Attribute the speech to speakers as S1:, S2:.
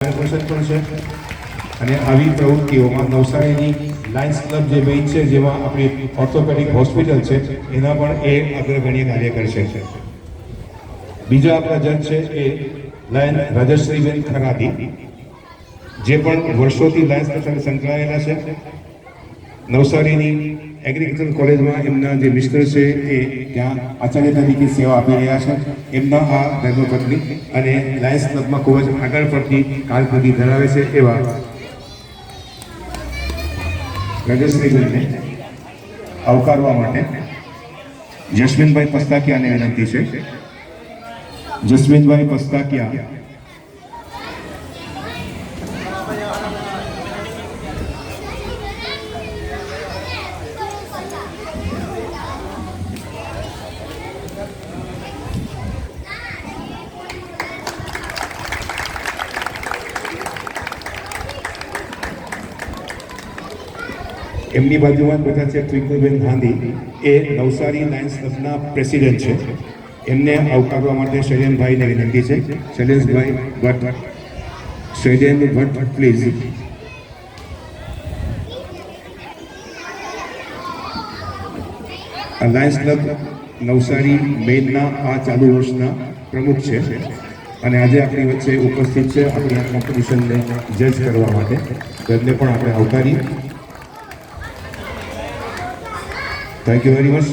S1: પરિષદ પણ છે અને આવી પ્રવૃત્તિઓમાં નવસારીની લાયન્સ ક્લબ જે બેચ છે, જેમાં આપણી ઓર્થોપેડિક હોસ્પિટલ છે, એના પણ એ અગ્રગણ્ય કાર્ય કરશે. બીજા આપણા જજ છે એ લાયન રાજશ્રીબેન ખરાદી, જે પણ વર્ષોથી લાયન્સ ક્લબ સાથે સંકળાયેલા છે. નવસારીની એગ્રીકલ્ચર કોલેજમાં એમના જે મિસ્ટર છે એ ત્યાં આચાર્ય તરીકે સેવા આપી રહ્યા છે. એમના આ ધર્મપત્ની અને લાયન્સ ક્લબમાં ખૂબ જ આગળ પડતી કારકિર્દી ધરાવે છે એવા રાજશ્રીબેનને આવકારવા માટે જસ્મીનભાઈ પસ્તાકિયાને વિનંતી છે. જસ્મીનભાઈ પસ્તાકિયા એમની બાજુમાં બેઠા છે ટ્વિંકલબેન ગાંધી, એ નવસારી લાયન્સ ક્લબના પ્રેસિડેન્ટ છે. એમને આવકારવા માટે શૈલેન્દ્રભાઈને વિનંતી છે. શૈલેન્દ્રભાઈ Bhatt, Shailendra Bhatt please. Lions club Navsari મેઇનના આ ચાલુ વર્ષના પ્રમુખ છે અને આજે આપણી વચ્ચે ઉપસ્થિત છે આપણી આ કોમ્પિટિશનને જજ કરવા માટે. તો એમને પણ આપણે આવકારીએ. Thank you very much.